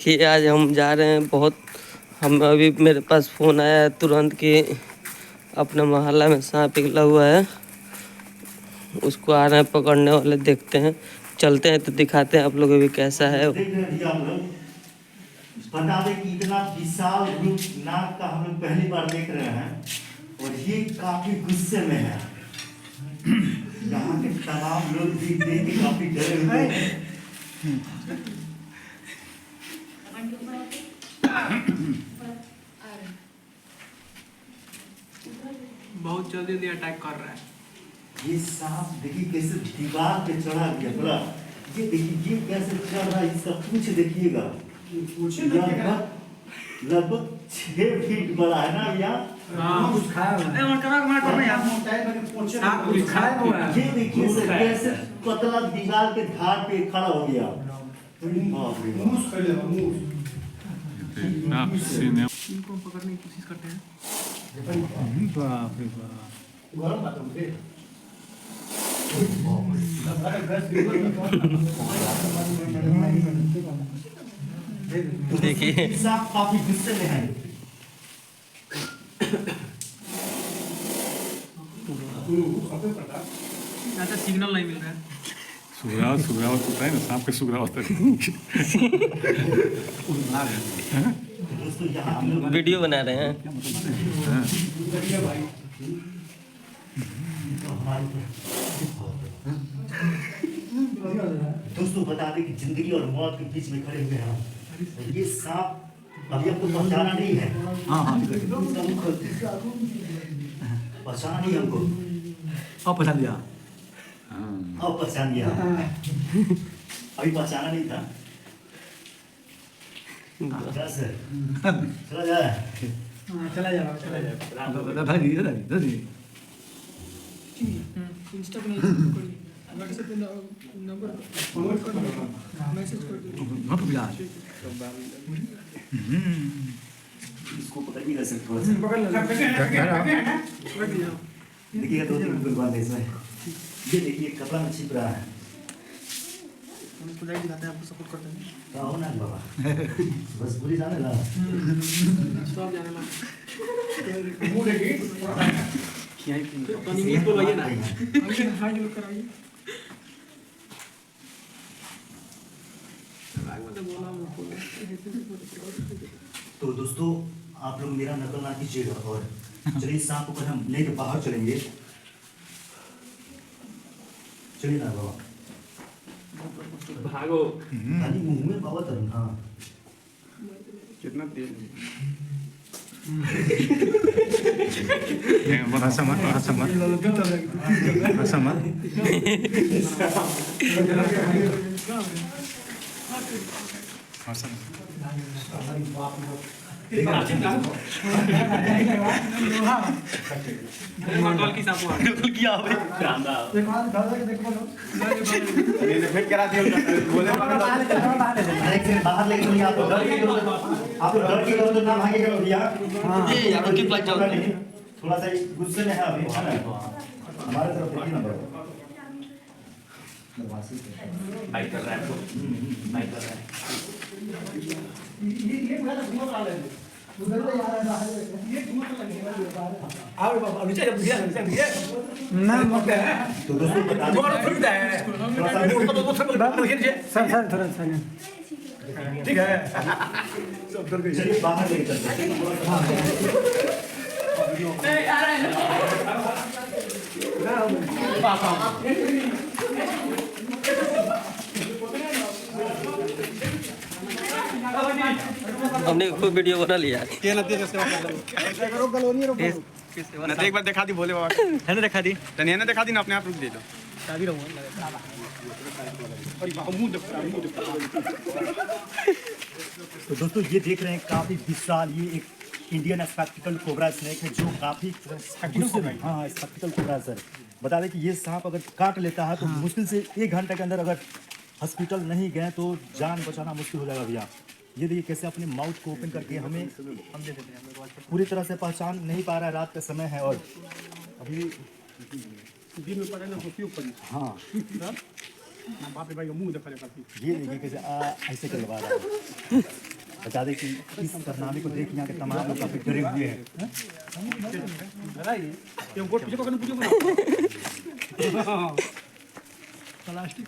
देखिए आज हम जा रहे हैं बहुत। हम अभी मेरे पास फ़ोन आया है तुरंत कि अपने मोहल्ला में सांप निकला हुआ है, उसको आ रहे हैं पकड़ने वाले। देखते हैं, चलते हैं तो दिखाते हैं आप लोगों भी कैसा है। बता दें कि इतना विशाल रूप नाग का हम लोग पहली बार देख रहे हैं और ये काफी गुस्से में है। यहाँ के तमाम लोग भी देख के काफी डरे हुए हैं। बहुत जल्दी अटैक कर रहा है। ये सांप देखिए कैसे दीवार पे चढ़ा गया पूरा। ये देखिए ये कैसे चढ़ रहा है, इसका पूछ देखिएगा। लगभग 6 फीट बड़ा है ना भैया। ये देखिए सर कैसे पतला दीवार के धार पे खड़ा हो गया। इनको पकड़ने की कोशिश करते हैं। बाप रे बाप। देखिए सांप काफी गुस्से में है। अच्छा सिग्नल नहीं मिल रहा है। सुग्रावत होता है ना, सांप के सुग्रावत दोस्तों यहाँ के लोग वीडियो बना रहे हैं। दोस्तों बता दें कि जिंदगी और मौत के बीच में खड़े हुए हैं हम। ये सांप अभी आपको पहचाना नहीं है। पहचाना नहीं हमको। अब पहचान लिया। अब पहचान लिया। अभी पहचाना नहीं था। चला जाए। चला जाओ। भाई इंस्टा पे नहीं व्हाट्सएप पे नंबर मैसेज कर दो। इसको पकड़िएगा सर थोड़ा सा। पकड़ लो। देखिएगा 2-3 मिनट बाद इसमें ये देखिए कपड़ा में छिप रहा है। हम इसको लाइट दिखाते हैं, आपको सपोर्ट करते हैं। कहो ना बाबा बस पूरी जाने ला। सब जाने लगा। मुंह देखिए। तो इंग्लिश बोलिए ना। अंकल हाई लुक कराइए। तो दोस्तों आप लोग मेरा नकल ना कीजिएगा और चलिए सांप को हम लेके बाहर चलेंगे। चलिए ना बाबा भागो। खाली मुंह में बाबा तरुण। हाँ कितना तेज हंसा मत हंसा मत हंसा मत। बाहर लेके चलिए। आप डर के तो ना भागेगा भैया। थोड़ा सा गुस्से में है अभी हमारे तरफ देखिए ना बाबा। बाइक कर रहा है बाइक कर रहा है। ना मत है। तो दोस्तों बता सर थोड़ा सा ठीक है चलिए बाहर लेके चलते हमने कोई वीडियो बना लिया। ना एक बार दिखा दी भोले बाबा है ना, दिखा दी तनिया ने दिखा दी ना, अपने आप रुक दे दो। तो दोस्तों ये देख रहे हैं काफी विशाल ये एक इंडियन स्पेक्टिकल कोबरा स्नेक है जो काफी हाँ स्पेक्टिकल कोबरा सर। बता दें कि ये सांप अगर काट लेता है तो मुश्किल से 1 घंटे के अंदर अगर हॉस्पिटल नहीं गए तो जान बचाना मुश्किल हो जाएगा भैया। ये देखिए कैसे अपने माउथ को ओपन करके हमें पूरी तरह से पहचान नहीं पा रहा है। रात का समय है और अभी दिन में पड़े ना ऊपर। हाँ बाप रे भाई मुंह देखा ये देखिए कैसे ऐसे करवा रहा है। बता दें कि इस कारनामे को देख यहाँ के तमाम लोग काफी डरे हुए हैं।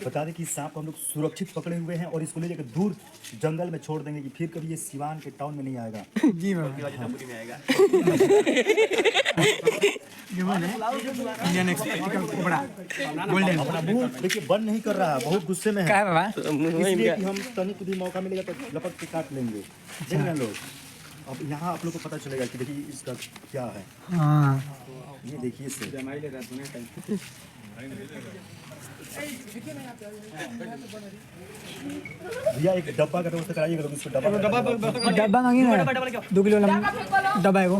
बता दें कि इस सांप को हम लोग सुरक्षित पकड़े हुए हैं और इसको ले जाकर दूर जंगल में छोड़ देंगे कि फिर कभी ये सिवान के टाउन में नहीं आएगा। जी बाबा इंडियन एक्सपेक्टिकल कोबरा गोल्डन अपना मुंह देखिए बंद नहीं कर रहा है, बहुत गुस्से में क्या है, है बाबा इसलिए कि हम तनिक भी मौका मिलेगा तो लपक के काट लेंगे। देख रहे हैं लोग, अब यहाँ आप लोग को पता चलेगा कि देखिए इसका क्या है। हाँ ये देखिए इसे भैया एक डब्बा का व्यवस्था कराइएगा लोग, इसको डब्बा डब्बा मांगी ना 2 किलो डब्बा है वो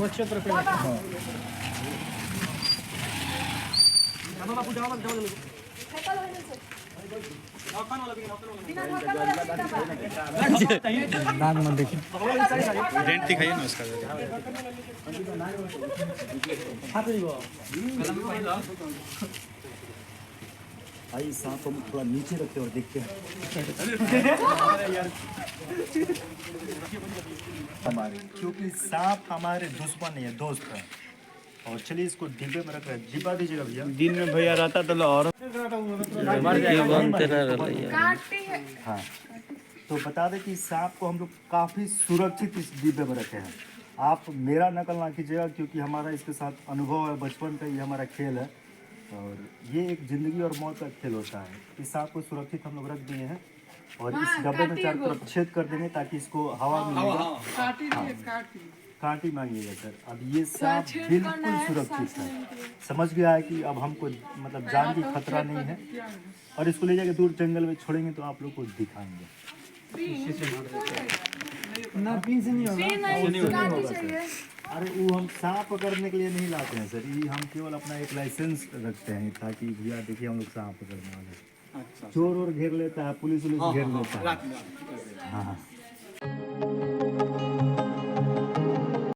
दांत मत देखिए डेंट दिखाइए ना उसका। आइए सांप को हम थोड़ा नीचे रखते हैं और देखते हैं हमारे, क्योंकि सांप हमारे दुश्मन नहीं है, दोस्त है। और चलिए इसको डिब्बे में रख रहे हैं, डिब्बा दीजिएगा भैया। दिन में भैया रहता तो और ये बनते ना रहिए। हाँ, तो बता दें कि सांप को हम लोग काफ़ी सुरक्षित इस डिब्बे में रखे हैं। आप मेरा नकल ना कीजिएगा, क्योंकि हमारा इसके साथ अनुभव है, बचपन का ये हमारा खेल है और ये एक ज़िंदगी और मौत का खेल होता है। इस सांप को सुरक्षित हम लोग रख दिए हैं और इस डब्बे में चारों तरफ छेद कर देंगे ताकि इसको हवा मिलेगा। कांटी मांगिएगा सर। अब ये सांप बिल्कुल सुरक्षित है, समझ गया है कि अब हमको मतलब जान की खतरा नहीं है और इसको ले जाके दूर जंगल में छोड़ेंगे तो आप लोग को दिखाएंगे। ना पिन से नहीं होगा अरे वो हम सांप पकड़ने के लिए नहीं लाते हैं सर, ये हम केवल अपना एक लाइसेंस रखते हैं ताकि भैया देखिए हम लोग सांप पकड़ने वाले। चोर और घेर लेता है, पुलिस घेर लेता है। हाँ।